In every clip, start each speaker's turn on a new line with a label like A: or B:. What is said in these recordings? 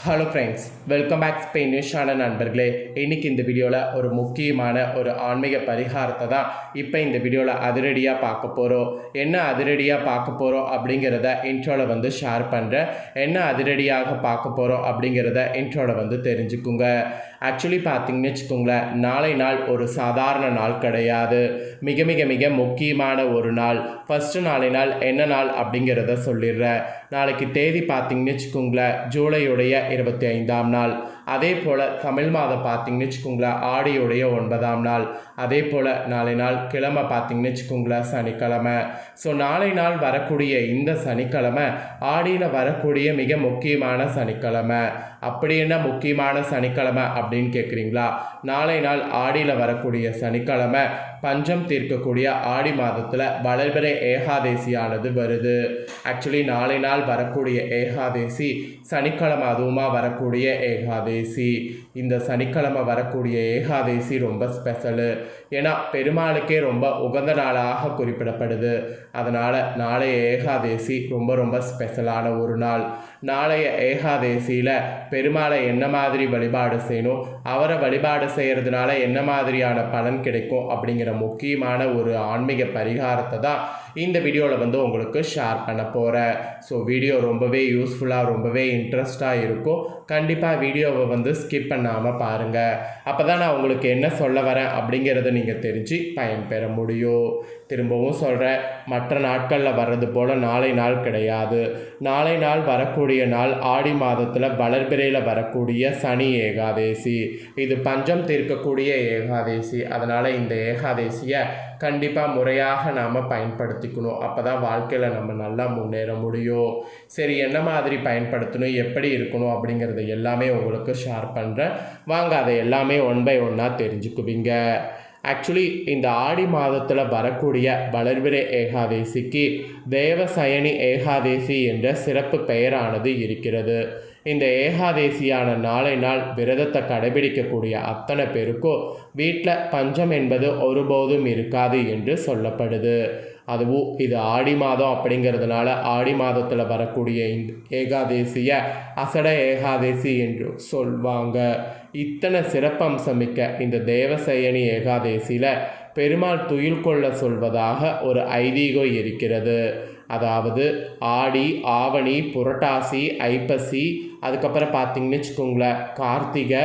A: Hello friends, welcome back Spain news channel நண்பர்களே. இன்றைக்கி இந்த வீடியோவில் ஒரு முக்கியமான ஒரு ஆன்மீக பரிகாரத்தை தான் இப்போ இந்த வீடியோவில் அதிரடியாக பார்க்க போகிறோம். என்ன அதிரடியாக பார்க்க போகிறோம் அப்படிங்கிறத இன்ட்ரோவில் ஷேர் பண்ணுறேன். என்ன அதிரடியாக பார்க்க போகிறோம் அப்படிங்கிறத இன்ட்ரோவில் தெரிஞ்சுக்குங்க. ஆக்சுவலி பார்த்திங்கன்னு வச்சுக்கோங்களேன், நாளை நாள் ஒரு சாதாரண நாள் கிடையாது. மிக மிக மிக முக்கியமான ஒரு நாள். ஃபஸ்ட்டு நாளை நாள் என்ன நாள் அப்படிங்கிறத சொல்லிடுறேன். நாளைக்கு தேதி பார்த்திங்கன்னு வச்சுக்கோங்களேன், ஜூலையுடைய 25ஆம் நாள். அதே போல் தமிழ் மாதம் பார்த்திங்கன்னு வச்சுக்கோங்களேன், ஆடியுடைய 9ஆம் நாள். அதே போல் நாளை நாள் கிழமை பார்த்திங்கன்னு வச்சுக்கோங்களேன், சனிக்கிழமை. ஸோ நாளை நாள் வரக்கூடிய இந்த சனிக்கிழமை ஆடியில் வரக்கூடிய மிக முக்கியமான சனிக்கிழமை. அப்படி என்ன முக்கியமான சனிக்கிழமை அப்படின்னு கேட்குறீங்களா? நாளை நாள் ஆடியில் வரக்கூடிய சனிக்கிழமை பஞ்சம் தீர்க்கக்கூடிய ஆடி மாதத்தில் வளர்பிறை ஏகாதேசியானது வருது. ஆக்சுவலி நாளை நாள் வரக்கூடிய ஏகாதேசி சனிக்கிழமை அதுவுமா வரக்கூடிய ஏகாதேசி. இந்த சனிக்கிழமை வரக்கூடிய ஏகாதேசி ரொம்ப ஸ்பெஷலு. ஏன்னா பெருமாளுக்கே ரொம்ப உகந்த நாளாக குறிப்பிடப்படுது. அதனால் நாளைய ஏகாதேசி ரொம்ப ரொம்ப ஸ்பெஷலான ஒரு நாள். நாளைய ஏகாதேசியில் பெருமாளை என்ன மாதிரி வழிபாடு செய்யணும், அவரை வழிபாடு செய்கிறதுனால என்ன மாதிரியான பலன் கிடைக்கும் அப்படிங்கிற முக்கியமான ஒரு ஆன்மீக பரிகாரத்தை தான் இந்த வீடியோவில் உங்களுக்கு ஷேர் பண்ண போகிறேன். ஸோ வீடியோ ரொம்பவே யூஸ்ஃபுல்லாக ரொம்பவே இன்ட்ரெஸ்டாக இருக்கும். கண்டிப்பாக வீடியோவை ஸ்கிப் பண்ணாமல் பாருங்கள். அப்போ தான் நான் உங்களுக்கு என்ன சொல்ல வரேன் அப்படிங்கிறத நீங்கள் தெரிஞ்சு பயன்பெற முடியும். திரும்பவும் சொல்கிறேன், மற்ற நாட்களில் வர்றது போல் நாளை நாள் கிடையாது. நாளை நாள் வரக்கூடிய நாள் ஆடி மாதத்தில் வளர்பிறையில் வரக்கூடிய சனி ஏகாதேசி. இது பஞ்சம் தீர்க்கக்கூடிய ஏகாதேசி. அதனால் இந்த ஏகாதேசியை கண்டிப்பாக முறையாக நாம் பயன்படுத்திக்கணும். அப்போ தான் வாழ்க்கையில் நம்ம நல்லா முன்னேற முடியும். சரி, என்ன மாதிரி பயன்படுத்தணும், எப்படி இருக்கணும் அப்படிங்கிறத எல்லாமே உங்களுக்கு ஷேர் பண்ணுறேன். வாங்க அதை எல்லாமே ஒன் பை ஒன்னாக தெரிஞ்சுக்குவீங்க. ஆக்சுவலி இந்த ஆடி மாதத்தில் வரக்கூடிய வளர்பிறை ஏகாதேசிக்கு தேவசயனி ஏகாதேசி என்ற சிறப்பு பெயரானது இருக்கிறது. இந்த ஏகாதேசியான நாளை நாள் விரதத்தை கடைபிடிக்கக்கூடிய அத்தனை பேருக்கும் வீட்டில் பஞ்சம் என்பது ஒருபோதும் இருக்காது என்று சொல்லப்படுது. அதுவும் இது ஆடி மாதம் அப்படிங்கிறதுனால ஆடி மாதத்தில் வரக்கூடிய இந்த ஏகாதேசியை அசட ஏகாதேசி என்று சொல்வாங்க. இத்தனை சிறப்பம்சமிக்க இந்த தேவசயனி ஏகாதேசியில் பெருமாள் துயில் கொள்ள சொல்வதாக ஒரு ஐதீகம் இருக்கிறது. அதாவது ஆடி, ஆவணி, புரட்டாசி, ஐப்பசி, அதுக்கப்புறம் பார்த்திங்கன்னு வச்சுக்கோங்களேன் கார்த்திகை,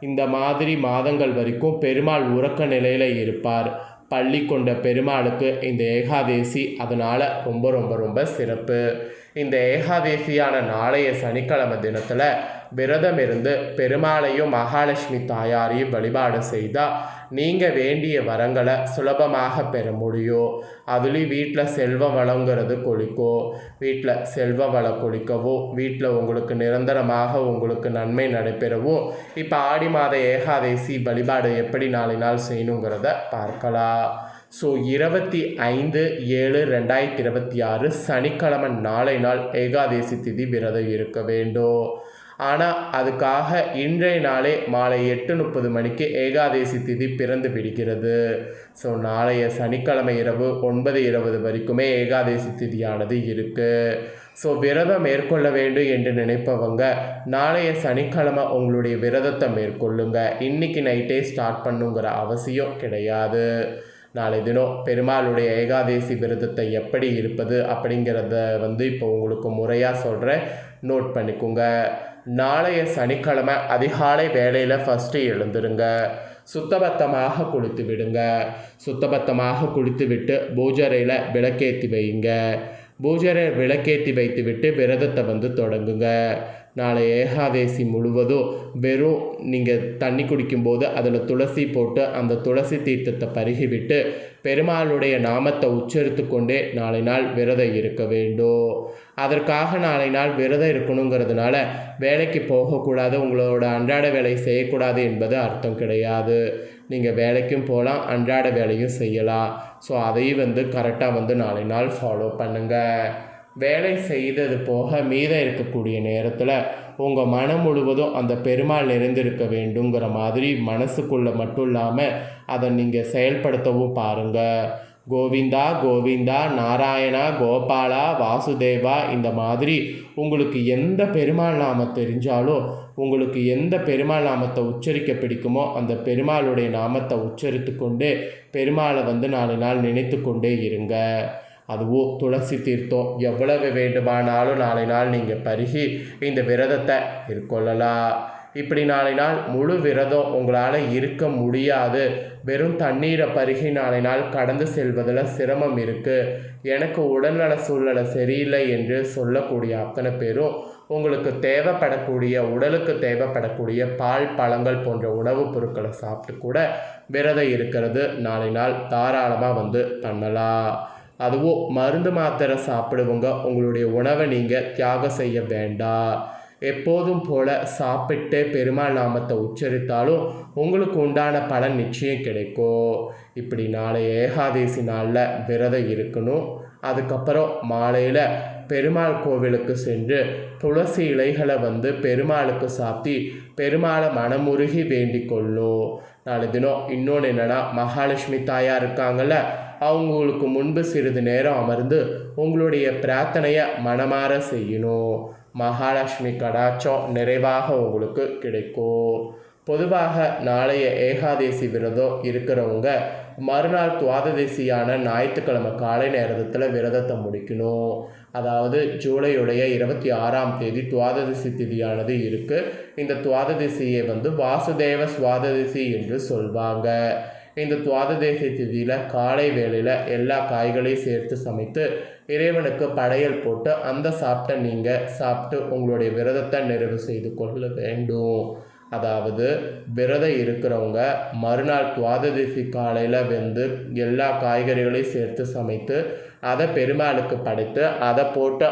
A: இந்த மாதிரி மாதங்கள் வரைக்கும் பெருமாள் உறக்க நிலையில் இருப்பார். பள்ளி கொண்ட பெருமாளுக்கு இந்த ஏகாதேசி அதனால் ரொம்ப ரொம்ப ரொம்ப சிறப்பு. இந்த ஏகாதேசியான நாளைய சனிக்கிழமை தினத்தில் விரதம் இருந்து பெருமாளையும் மகாலட்சுமி தாயாரையும் வழிபாடு செய்தால் நீங்கள் வேண்டிய வரங்களை சுலபமாக பெற முடியும். அதுலேயும் வீட்டில் செல்வ வளங்கிறது கொளிக்கும். வீட்டில் செல்வ வளம் கொளிக்கவும், வீட்டில் உங்களுக்கு நிரந்தரமாக உங்களுக்கு நன்மை நடைபெறவும் இப்போ ஆடி மாத ஏகாதேசி வழிபாடு எப்படி நாளை நாள் செய்யணுங்கிறத பார்க்கலாம். ஸோ 25/7/2026 சனிக்கிழமை நாளை நாள் ஏகாதேசி திதி விரதம் இருக்க வேண்டும். ஆனால் அதுக்காக இன்றைய நாளே மாலை 8:30 மணிக்கு ஏகாதேசி திதி பிறந்து விடுகிறது. ஸோ நாளைய சனிக்கிழமை இரவு 9:20 வரைக்குமே ஏகாதேசி திதியானது இருக்குது. ஸோ விரதம் மேற்கொள்ள வேண்டும் என்று நினைப்பவங்க நாளைய சனிக்கிழமை உங்களுடைய விரதத்தை மேற்கொள்ளுங்க. இன்றைக்கி நைட்டே ஸ்டார்ட் பண்ணுங்கிற அவசியம் கிடையாது. நாளை தினம் பெருமாளுடைய ஏகாதேசி விரதத்தை எப்படி இருப்பது அப்படிங்கிறத இப்போ உங்களுக்கு முறையாக சொல்கிறேன், நோட் பண்ணிக்கோங்க. நாளைய சனிக்கிழமை அதிகாலை வேளையில் ஃபஸ்ட்டு எழுந்துருங்க. சுத்தபத்தமாக குளித்து விடுங்க. சுத்தபத்தமாக குளித்து விட்டு பூஜரையில் விளக்கேற்றி வைங்க. பூஜரை விளக்கேற்றி வைத்து விட்டு விரதத்தை தொடங்குங்க. நாளை ஏகாதேசி முழுவதும் வெறும் நீங்கள் தண்ணி குடிக்கும்போது அதில் துளசி போட்டு அந்த துளசி தீர்த்தத்தை பருகிவிட்டு பெருமாளுடைய நாமத்தை உச்சரித்து கொண்டே நாளை நாள் விரதம் இருக்க வேண்டும். அதற்காக நாளை நாள் விரதம் இருக்கணுங்கிறதுனால வேலைக்கு போகக்கூடாது, உங்களோட அன்றாட வேலை செய்யக்கூடாது என்பது அர்த்தம் கிடையாது. நீங்கள் வேலைக்கும் போகலாம், அன்றாட வேலையும் செய்யலாம். ஸோ அதையும் கரெக்டாக நாளை நாள் ஃபாலோ பண்ணுங்கள். வேலை செய்தது போக மீதம் இருக்கக்கூடிய நேரத்தில் உங்கள் மனம் முழுவதும் அந்த பெருமாள் நிறைந்திருக்க வேண்டுங்கிற மாதிரி மனசுக்குள்ளே மட்டும் இல்லாமல் அதை நீங்கள் செயல்படுத்தவும் பாருங்கள். கோவிந்தா கோவிந்தா நாராயணா கோபாலா வாசுதேவா இந்த மாதிரி உங்களுக்கு எந்த பெருமாள் நாமம் தெரிஞ்சாலும் உங்களுக்கு எந்த பெருமாள் நாமத்தை உச்சரிக்க பிடிக்குமோ அந்த பெருமாளுடைய நாமத்தை உச்சரித்து கொண்டு பெருமாளை நாலு நாள் நினைத்து கொண்டே இருங்க. அதுவோ துளசி தீர்த்தம் எவ்வளவு வேண்டுமானாலும் நாளை நாள் நீங்கள் பருகி இந்த விரதத்தை மேற்கொள்ளலாம். இப்படி நாளை நாள் முழு விரதம் உங்களால் இருக்க முடியாது, வெறும் தண்ணீரை பருகி நாளை நாள் கடந்து செல்வதில் சிரமம் இருக்குது, எனக்கு உடல்நல சூழ்நிலை சரியில்லை என்று சொல்லக்கூடிய அத்தனை பேரும் உங்களுக்கு தேவைப்படக்கூடிய உடலுக்கு தேவைப்படக்கூடிய பால் பழங்கள் போன்ற உணவுப் பொருட்களை சாப்பிட்டு கூட விரதம் இருக்கிறது நாளை நாள் தாராளமாக பண்ணலாம். அதுவும் மருந்து மாத்திரை சாப்பிடுவங்க உங்களுடைய உணவை நீங்கள் தியாகம் செய்ய வேண்டாம். எப்போதும் போல சாப்பிட்டு பெருமாள் நாமத்தை உச்சரித்தாலும் உங்களுக்கு உண்டான பலன் நிச்சயம் கிடைக்கும். இப்படி நாளை ஏகாதேசி நாளில் விரதம் இருக்கணும். அதுக்கப்புறம் மாலையில் பெருமாள் கோவிலுக்கு சென்று துளசி இலைகளை பெருமாளுக்கு சாத்தி பெருமாளை மனமுருகி வேண்டிக் கொள்ளும். நாளை தினம் இன்னொன்று என்னென்னா, மகாலட்சுமி தாயார் இருக்காங்கள்ல, அவங்களுக்கு முன்பு சிறிது நேரம் அமர்ந்து உங்களுடைய பிரார்த்தனையை மனமாற செய்யணும். மகாலட்சுமி கடாட்சம் நிறைவாக உங்களுக்கு கிடைக்கும். பொதுவாக நாளைய ஏகாதேசி விரதம் இருக்கிறவங்க மறுநாள் துவாததேசியான ஞாயிற்றுக்கிழமை காலை நேரத்தில் விரதத்தை முடிக்கணும். அதாவது ஜூலையுடைய 26ஆம் தேதி துவாததேசி திதியானது இருக்குது. இந்த துவாததேசியை வாசுதேவ சுவாததேசி என்று சொல்வாங்க. இந்த துவாததேசி திதியில் காலை வேளையில் எல்லா காய்களையும் சேர்த்து சமைத்து இறைவனுக்கு படையல் போட்டு அந்த நீங்கள் சாப்பிட்டு உங்களுடைய விரதத்தை நிறைவு செய்து கொள்ள வேண்டும். அதாவது விரதம் இருக்கிறவங்க மறுநாள் துவாததேசி காலையில் எல்லா காய்கறிகளையும் சேர்த்து சமைத்து அதை பெருமாளுக்கு படைத்து அதை போட்டு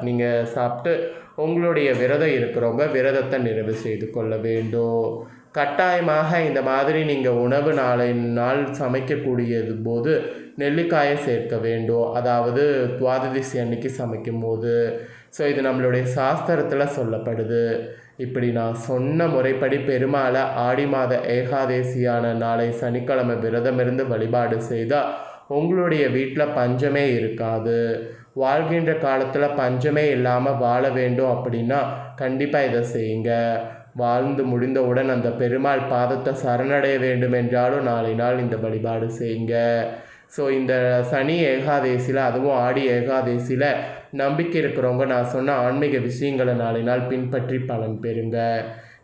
A: நீங்கள் சாப்பிட்டு உங்களுடைய விரதம் இருக்கிறவங்க விரதத்தை நிறைவு செய்து கொள்ள வேண்டும். கட்டாயமாக இந்த மாதிரி நீங்கள் உணவு நாள் சமைக்கக்கூடியது போது நெல்லிக்காயை சேர்க்க வேண்டும். அதாவது துவாததேசி அன்னைக்கு சமைக்கும் போது. ஸோ இது நம்மளுடைய சாஸ்திரத்தில் சொல்லப்படுது. இப்படி நான் சொன்ன முறைப்படி பெருமாளை ஆடி மாத ஏகாதேசியான நாளை சனிக்கிழமை விரதமிருந்து வழிபாடு செய்தால் உங்களுடைய வீட்டில் பஞ்சமே இருக்காது. வாழ்கின்ற காலத்தில் பஞ்சமே இல்லாமல் வாழ வேண்டும் அப்படின்னா கண்டிப்பாக இதை செய்யுங்க. வாழ்ந்து முடிந்தவுடன் அந்த பெருமாள் பாதத்தை சரணடைய வேண்டும் என்றாலும் நாளை நாள் இந்த வழிபாடு செய்யுங்க. ஸோ இந்த சனி ஏகாதேசியில், அதுவும் ஆடி ஏகாதேசியில் நம்பிக்கை இருக்கிறவங்க நான் சொன்ன ஆன்மீக விஷயங்களை நாளை நாள் பின்பற்றி பலன் பெறுங்க.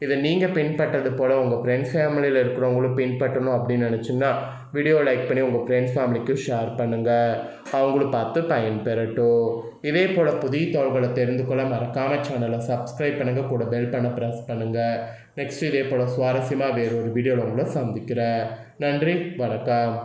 A: இதை நீங்கள் பின்பற்றது போல் உங்கள் ஃப்ரெண்ட்ஸ் ஃபேமிலியில் இருக்கிறவங்களும் பின்பற்றணும் அப்படின்னு நினச்சிங்கன்னா வீடியோ லைக் பண்ணி உங்கள் ஃப்ரெண்ட்ஸ் ஃபேமிலிக்கு ஷேர் பண்ணுங்கள். அவங்களும் பார்த்து பயன் பெறட்டும். இதே போல் புதிய தகவல்களை தெரிந்து கொள்ள மறக்காமல் சேனலை சப்ஸ்கிரைப் பண்ணுங்கள், கூட பெல் பண்ண ப்ரெஸ் பண்ணுங்கள். நெக்ஸ்ட் இதே போல் சுவாரஸ்யமாக வேறு ஒரு வீடியோவில் உங்களை சந்திக்கிறேன். நன்றி, வணக்கம்.